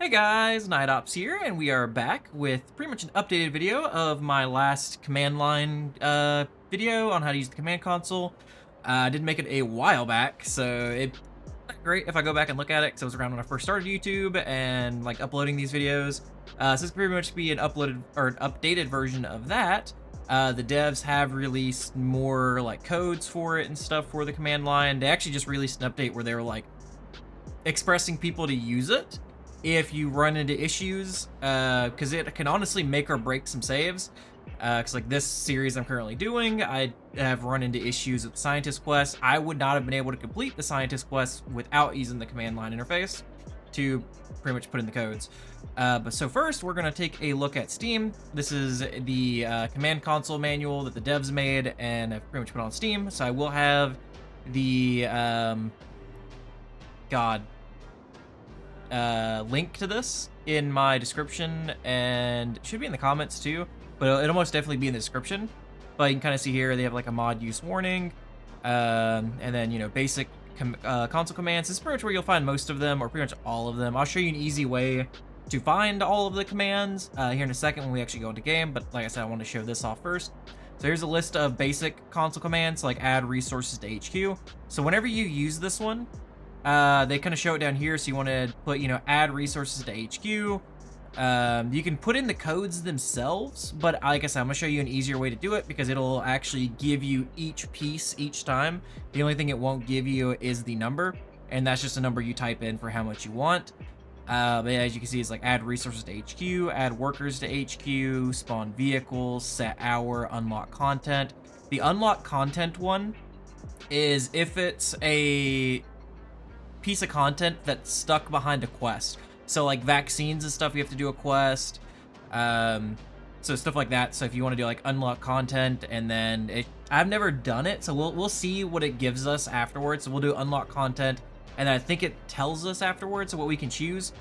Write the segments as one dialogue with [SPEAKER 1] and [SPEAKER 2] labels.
[SPEAKER 1] Hey guys, Night Ops here, and we are back with pretty much an updated video of my last command line video on how to use the command console. I did make it a while back, so it's not great if I go back and look at it, because it was around when I first started YouTube and like uploading these videos. So this could pretty much be an uploaded or an updated version of that. The devs have released more like codes for it and stuff for the command line. They actually just released an update where they were like expressing people to use it if you run into issues, because it can honestly make or break some saves. Because like this series I'm currently doing, I have run into issues with scientist quests. I would not have been able to complete the scientist quests without using the command line interface to pretty much put in the codes. But so first, we're going to take a look at Steam. This is the command console manual that the devs made and I've pretty much put on Steam. So I will have the link to this in my description, and it should be in the comments too, but it'll most definitely be in the description. But you can kind of see here they have like a mod use warning, and then basic console commands. This is pretty much where you'll find most of them, or pretty much all of them. I'll show you an easy way to find all of the commands here in a second when we actually go into game, but like I said, I want to show this off first. So here's a list of basic console commands, like add resources to HQ. So whenever you use this one, they kind of show it down here, so you want to put, add resources to HQ. You can put in the codes themselves, but like I said, I'm going to show you an easier way to do it because it'll actually give you each piece each time. The only thing it won't give you is the number, and that's just a number you type in for how much you want. But yeah, as you can see, it's like add resources to HQ, add workers to HQ, spawn vehicles, set hour, unlock content. The unlock content one is if it's a piece of content that's stuck behind a quest. So like vaccines and stuff, you have to do a quest. So stuff like that. So if you want to do like unlock content, and then I've never done it, so we'll see what it gives us afterwards. So we'll do unlock content, and I think it tells us afterwards what we can choose,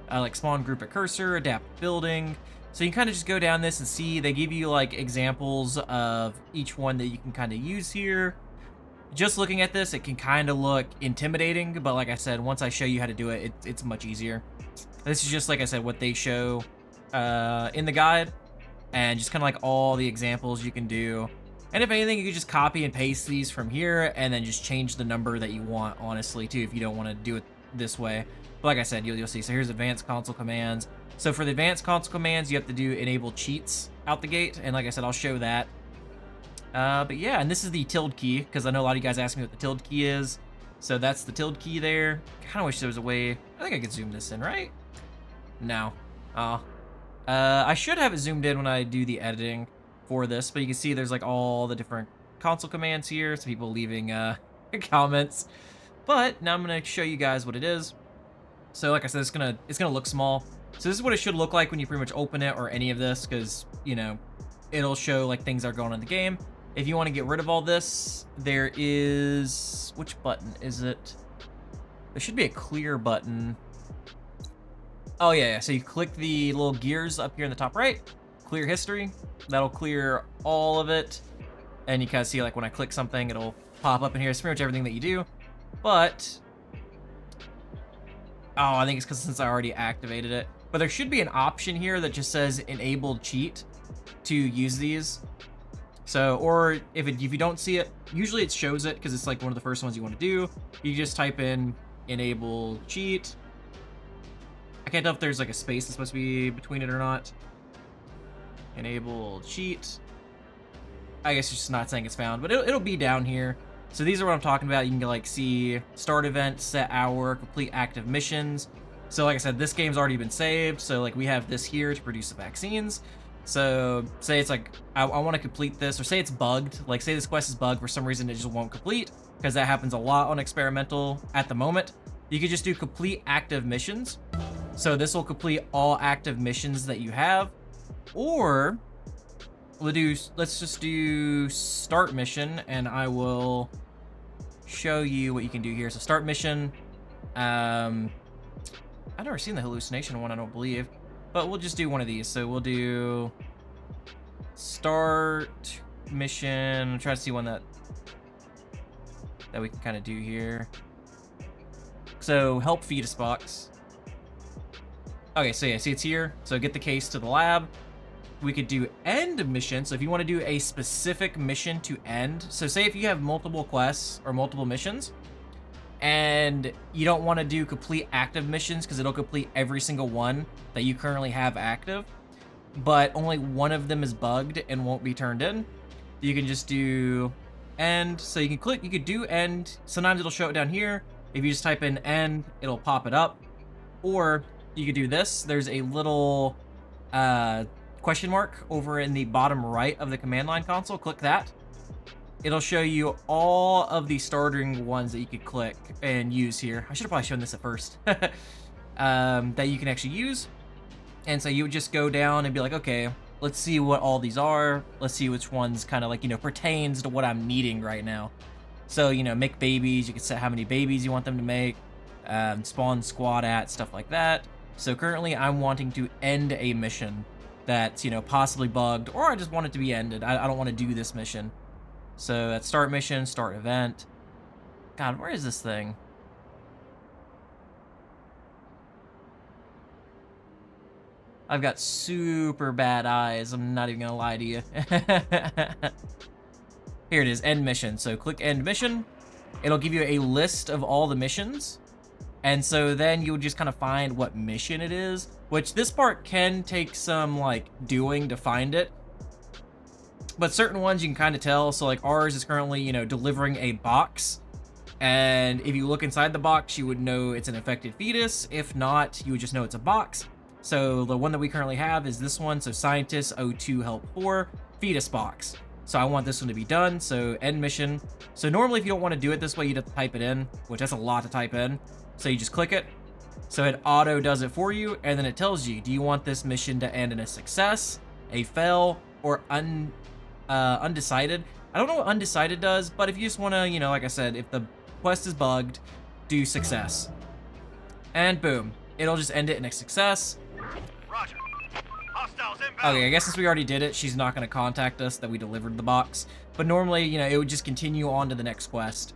[SPEAKER 1] like spawn group at cursor, adapt building. So you kind of just go down this and see. They give you like examples of each one that you can kind of use here. Just looking at this, it can kind of look intimidating, but like I said, once I show you how to do it, it's much easier. This is just, like I said, what they show in the guide, and just kind of like all the examples you can do. And if anything, you can just copy and paste these from here, and then just change the number that you want, honestly, too, if you don't want to do it this way. But like I said, you'll see. So here's advanced console commands. So for the advanced console commands, you have to do enable cheats out the gate, and like I said, I'll show that. But yeah, and this is the tilde key, because I know a lot of you guys ask me what the tilde key is. So that's the tilde key there. Kind of wish there was a way. I think I could zoom this in, right? No. I should have it zoomed in when I do the editing for this, but you can see there's like all the different console commands here. Some people leaving comments. But now I'm gonna show you guys what it is. So like I said, it's gonna look small. So this is what it should look like when you pretty much open it, or any of this, because it'll show like things that are going on in the game. If you want to get rid of all this, there is... which button is it? There should be a clear button. Oh, yeah. So you click the little gears up here in the top right. Clear history. That'll clear all of it. And you kind of see, like, when I click something, it'll pop up in here. It's pretty much everything that you do. But... oh, I think it's because since I already activated it. But there should be an option here that just says enabled cheat to use these. So, or if you don't see it, usually it shows it because it's like one of the first ones you want to do. You just type in enable cheat. I can't tell if there's like a space that's supposed to be between it or not. Enable cheat. I guess it's just not saying it's found, but it'll be down here. So these are what I'm talking about. You can like see start event, set hour, complete active missions. So like I said, this game's already been saved. So like we have this here to produce the vaccines. So say it's like, I want to complete this, or say it's bugged, like say this quest is bugged for some reason, it just won't complete, because that happens a lot on experimental at the moment. You could just do complete active missions. So this will complete all active missions that you have. Or let's just do start mission, and I will show you what you can do here. So start mission, I've never seen the hallucination one, I don't believe. But we'll just do one of these. So we'll do start mission. Try to see one that we can kind of do here. So help fetus box. Okay, so yeah, see it's here. So get the case to the lab. We could do end mission. So if you want to do a specific mission to end, so say if you have multiple quests or multiple missions, and you don't want to do complete active missions because it'll complete every single one that you currently have active, but only one of them is bugged and won't be turned in, you can just do end. So you can click, you could do end. Sometimes it'll show it down here. If you just type in end, it'll pop it up. Or you could do this. There's a little question mark over in the bottom right of the command line console. Click that. It'll show you all of the starting ones that you could click and use here. I should have probably shown this at first. That you can actually use. And so you would just go down and be like, okay, let's see what all these are. Let's see which ones kind of like, pertains to what I'm needing right now. So, make babies. You can set how many babies you want them to make. Spawn squad at, stuff like that. So currently I'm wanting to end a mission that's, possibly bugged, or I just want it to be ended. I don't want to do this mission. So that's start mission, start event. God, where is this thing? I've got super bad eyes. I'm not even gonna lie to you. Here it is, end mission. So click end mission. It'll give you a list of all the missions. And so then you'll just kind of find what mission it is, which this part can take some like doing to find it. But certain ones you can kind of tell. So like ours is currently, delivering a box. And if you look inside the box, you would know it's an infected fetus. If not, you would just know it's a box. So the one that we currently have is this one. So scientists O2 help 4 fetus box. So I want this one to be done. So end mission. So normally if you don't want to do it this way, you'd have to type it in, which that's a lot to type in. So you just click it. So it auto does it for you. And then it tells you, do you want this mission to end in a success, a fail, or undecided? I don't know what undecided does, but if you just want to, like I said, if the quest is bugged, do success. And boom, it'll just end it in a success.
[SPEAKER 2] Roger. Hostiles inbound.
[SPEAKER 1] Okay, I guess since we already did it, she's not going to contact us that we delivered the box. But normally, it would just continue on to the next quest.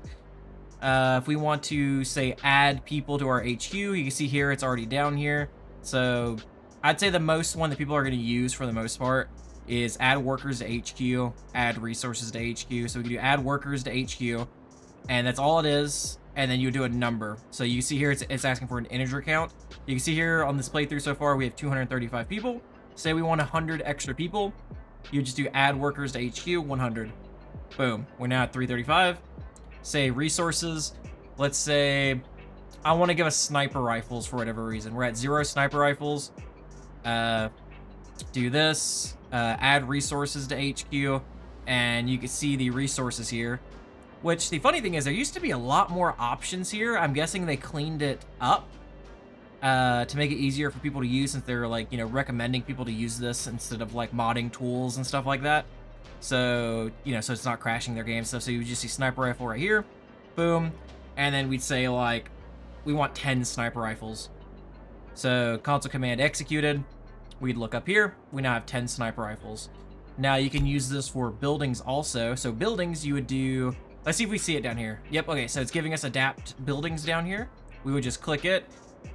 [SPEAKER 1] If we want to, say, add people to our HQ, you can see here it's already down here. So I'd say the most one that people are going to use for the most part is add workers to HQ, add resources to HQ. So we can do add workers to HQ, and that's all it is. And then you do a number. So you see here it's asking for an integer count. You can see here on this playthrough so far we have 235 people. Say we want 100 extra people, you just do add workers to HQ, 100. Boom, we're now at 335. Say resources, let's say I want to give us sniper rifles for whatever reason. We're at 0 sniper rifles. Do this, add resources to HQ, and you can see the resources here. Which, the funny thing is, there used to be a lot more options here. I'm guessing they cleaned it up to make it easier for people to use, since they're, like, recommending people to use this instead of, like, modding tools and stuff like that. So, so it's not crashing their game stuff. So you would just see sniper rifle right here. Boom. And then we'd say, like, we want 10 sniper rifles. So console command executed. We'd look up here. We now have 10 sniper rifles. Now you can use this for buildings also. So buildings you would do... Let's see if we see it down here. Yep, okay, so it's giving us adapt buildings down here. We would just click it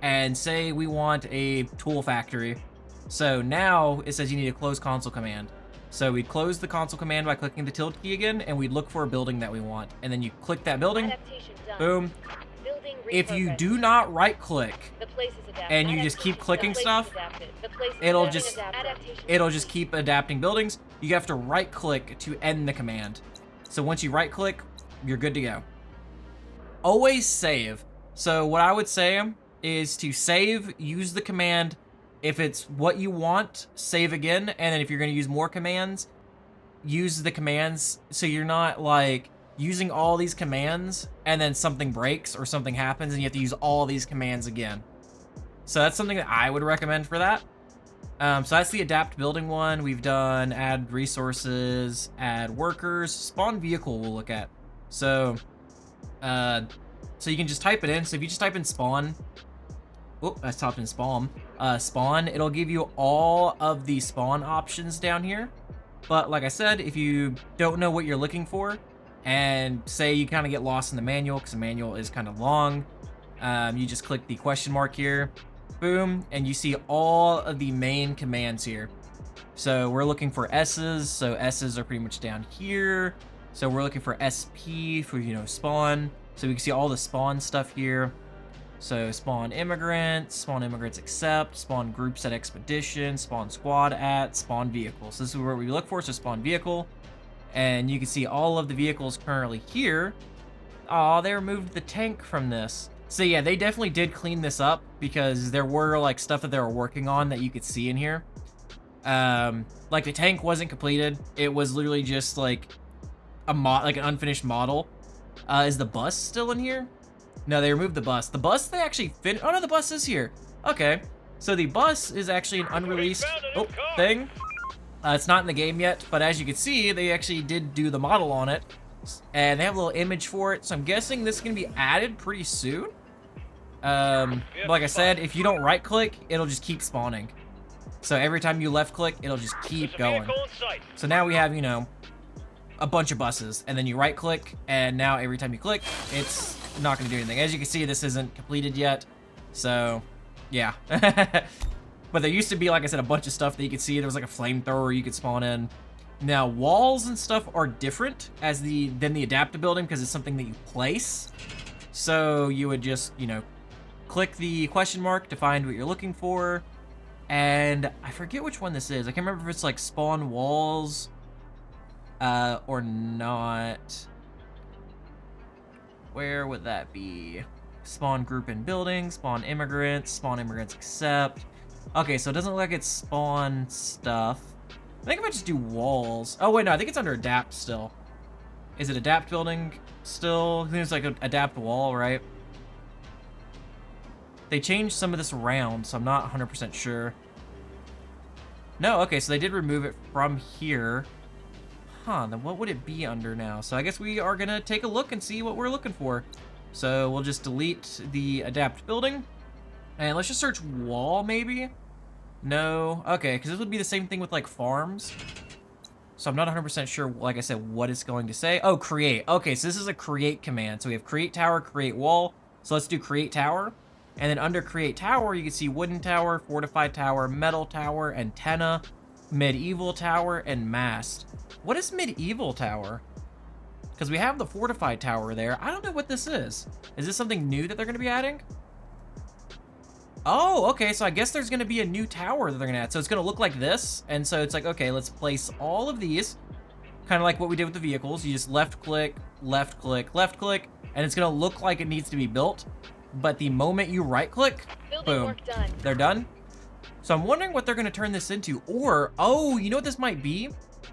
[SPEAKER 1] and say we want a tool factory. So now it says you need a close console command. So we close the console command by clicking the tilde key again, and we look for a building that we want. And then you click that building, boom. If you do not right click and you just keep clicking stuff, it'll just keep adapting buildings. You have to right click to end the command. So once you right click, you're good to go. Always save. So what I would say is to save, use the command. If it's what you want, save again. And then if you're going to use more commands, use the commands so you're not like using all these commands and then something breaks or something happens and you have to use all these commands again. So that's something that I would recommend for that. So that's the adapt building one. We've done add resources, add workers, spawn vehicle we'll look at. So you can just type it in. So if you just type in spawn, oh, that's typed in spawn. Spawn, it'll give you all of the spawn options down here. But like I said, if you don't know what you're looking for, and say you kind of get lost in the manual, because the manual is kind of long, you just click the question mark here, Boom, and you see all of the main commands here. So we're looking for S's, so S's are pretty much down here. So we're looking for SP for, you know, spawn. So we can see all the spawn stuff here. So spawn immigrants accept, spawn groups at expedition, spawn squad at, spawn vehicles. So this is where we look for, so spawn vehicle. And you can see all of the vehicles currently here. Aw, they removed the tank from this. So yeah, they definitely did clean this up because there were like stuff that they were working on that you could see in here. Like the tank wasn't completed. It was literally just like an unfinished model. Is the bus still in here? No, they removed the bus. The bus they actually finished. Oh no, the bus is here. Okay, so the bus is actually an unreleased thing. It's not in the game yet, but as you can see, they actually did do the model on it, and they have a little image for it. So I'm guessing this is gonna be added pretty soon. Like I said, if you don't right click, it'll just keep spawning. So every time you left click, it'll just keep going. So now we have, you know, a bunch of buses, and then you right click, and now every time you click, it's not going to do anything. As you can see, this isn't completed yet, so yeah. But there used to be, like I said, a bunch of stuff that you could see. There was like a flamethrower you could spawn in. Now walls and stuff are different than the adaptive building because it's something that you place. So you would just, you know, click the question mark to find what you're looking for. And I forget which one this is. I can't remember if it's like spawn walls or not. Where would that be? Spawn group in buildings, spawn immigrants accept. Okay, so it doesn't look like it's spawn stuff. I think I might just do walls. Oh wait, no, I think it's under adapt still. Is it adapt building still? I think it's like an adapt wall, right? They changed some of this around, so I'm not 100% sure. No, okay, so they did remove it from here. Huh, then what would it be under now? So I guess we are gonna take a look and see what we're looking for. So we'll just delete the adapt building. And let's just search wall, maybe? No, okay, because this would be the same thing with like farms. So I'm not 100% sure, like I said, what it's going to say. Oh, create. Okay, so this is a create command. So we have create tower, create wall. So let's do create tower. And then under create tower, you can see wooden tower, fortified tower, metal tower, antenna, medieval tower, and mast. What is medieval tower? Because we have the fortified tower there. I don't know what this is. Is this something new that they're going to be adding? Oh, okay, so I guess there's going to be a new tower that they're going to add. So it's going to look like this. And so it's like, okay, let's place all of these. Kind of like what we did with the vehicles. You just left click, left click, left click. And it's going to look like it needs to be built. But the moment you right click, boom, they're done. So I'm wondering what they're going to turn this into. Or, oh, you know what this might be?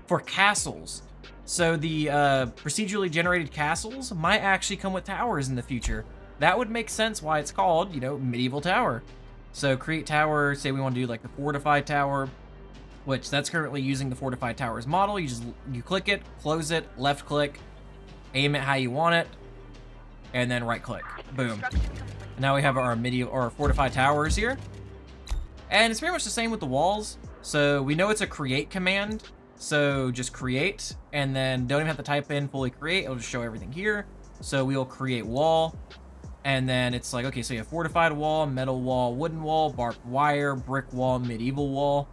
[SPEAKER 1] For castles. So the procedurally generated castles might actually come with towers in the future. That would make sense why it's called, you know, medieval tower. So create tower, say we want to do like the fortified tower, which that's currently using the fortified towers model. You click it, close it, left click, aim it how you want it, and then right click. Boom. And now we have our medieval or fortified towers here. And it's pretty much the same with the walls. So we know it's a create command. So just create, and then don't even have to type in fully create. It'll just show everything here. So we'll create wall. And then it's like, okay, so you have fortified wall, metal wall, wooden wall, barbed wire, brick wall, medieval wall.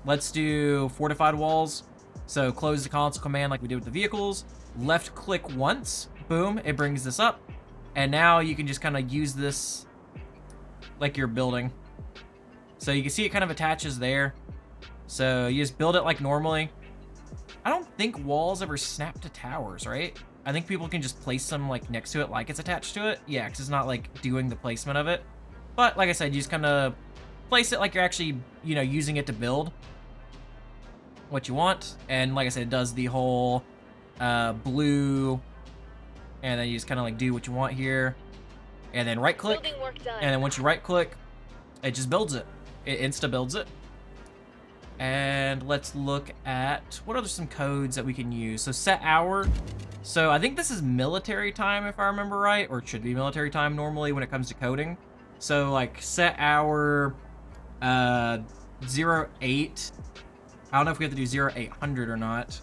[SPEAKER 1] Let's do fortified walls. So close the console command like we did with the vehicles. Left click once, boom, it brings this up. And now you can just kind of use this like you're building. So you can see it kind of attaches there. So you just build it like normally. I don't think walls ever snap to towers, right? I think people can just place them like next to it like it's attached to it. Yeah, because it's not like doing the placement of it. But like I said, you just kind of place it like you're actually, you know, using it to build what you want. And like I said, it does the whole blue, and then you just kind of like do what you want here. And then right click. And then once you right click, it just builds it. It insta builds it. And let's look at what are some codes that we can use. So set hour. So I think this is military time if I remember right, or it should be military time normally when it comes to coding. So like set hour 08. I don't know if we have to do 0800 or not.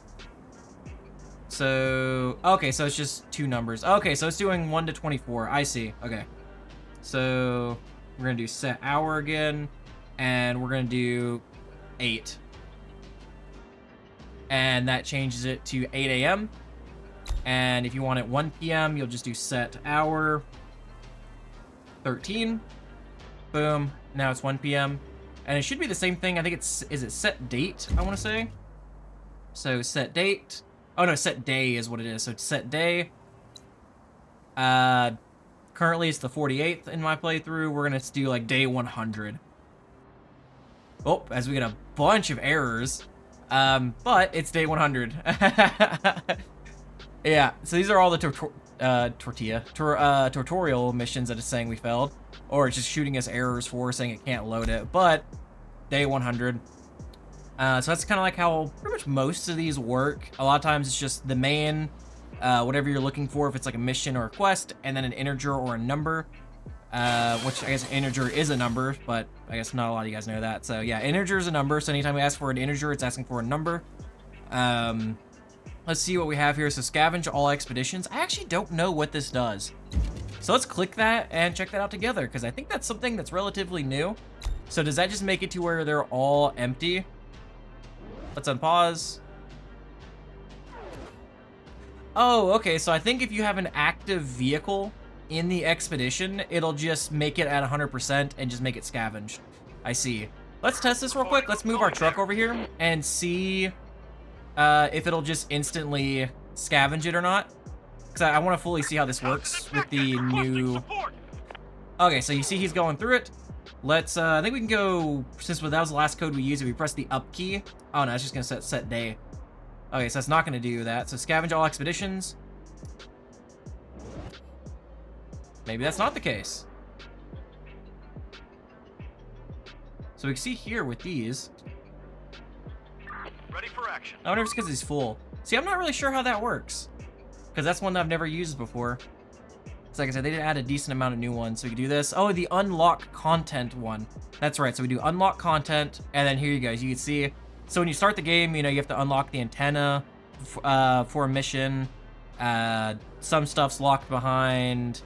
[SPEAKER 1] So okay, so it's just two numbers. Okay, so it's doing 1 to 24. I see. Okay. So We're gonna do set hour again, and we're gonna do 8. And that changes it to 8 a.m. And if you want it 1 p.m., you'll just do set hour 13. Boom. Now it's 1 p.m. And it should be the same thing. I think is it set date, I want to say? So set date. Oh no, set day is what it is. So it's set day. Currently it's the 48th in my playthrough. We're going to do like day 100. Oh, as we get a bunch of errors. But it's day 100. Yeah, so these are all the tutorial missions that it's saying we failed. Or it's just shooting us errors for saying it can't load it. But day 100. So that's kind of like how pretty much most of these work. A lot of times it's just the main, whatever you're looking for, if it's like a mission or a quest, and then an integer or a number. Which I guess an integer is a number, but I guess not a lot of you guys know that. So yeah, integer is a number. So anytime we ask for an integer, it's asking for a number. Let's see what we have here. So scavenge all expeditions. I actually don't know what this does. So let's click that and check that out together, because I think that's something that's relatively new. So does that just make it to where they're all empty? Let's unpause. Oh, okay. So I think if you have an active vehicle in the expedition, it'll just make it at 100% and just make it scavenged. I see. Let's test this real quick. Let's move our truck over here and see if it'll just instantly scavenge it or not. Because I want to fully see how this works with the new... Okay, so you see he's going through it. Let's, I think we can go, since that was the last code we used, if we press the up key. Oh no, it's just going to set day. Okay, so it's not going to do that. So scavenge all expeditions. Maybe that's not the case. So we can see here with these.
[SPEAKER 2] Ready for action.
[SPEAKER 1] I wonder if it's because he's full. See, I'm not really sure how that works, because that's one that I've never used before. So like I said, they did add a decent amount of new ones. So we can do this. Oh, the unlock content one. That's right. So we do unlock content, and then here you go. You can see. So when you start the game, you know, you have to unlock the antenna for a mission. Some stuff's locked behind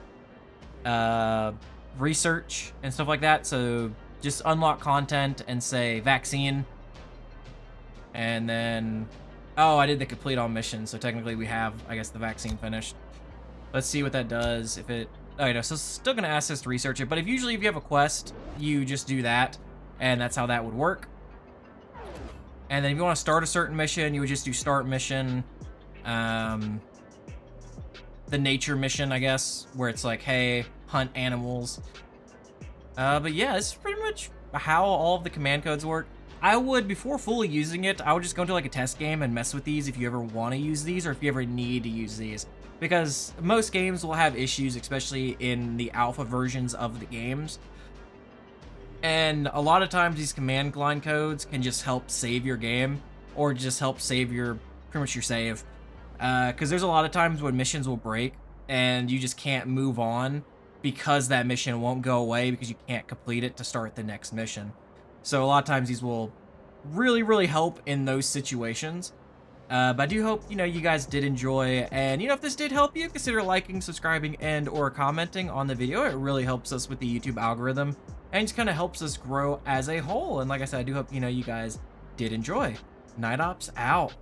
[SPEAKER 1] research and stuff like that. So just unlock content and say vaccine. And then, oh, I did the complete all missions. So technically we have, I guess, the vaccine finished. Let's see what that does. If it, oh, no, so it's still gonna ask us to research it. But if usually if you have a quest, you just do that, and that's how that would work. And then if you want to start a certain mission, you would just do start mission. The nature mission, I guess, where it's like, hey, hunt animals. But yeah, this is pretty much how all of the command codes work. I would, before fully using it, I would just go into like a test game and mess with these if you ever want to use these or if you ever need to use these. Because most games will have issues, especially in the alpha versions of the games. And a lot of times these command line codes can just help save your game or just help save your, pretty much your save. Because there's a lot of times when missions will break and you just can't move on because that mission won't go away because you can't complete it to start the next mission. So a lot of times these will really, really help in those situations. But I do hope, you know, you guys did enjoy. And, you know, if this did help you, consider liking, subscribing, and or commenting on the video. It really helps us with the YouTube algorithm and just kind of helps us grow as a whole. And like I said, I do hope, you know, you guys did enjoy. Night Ops out.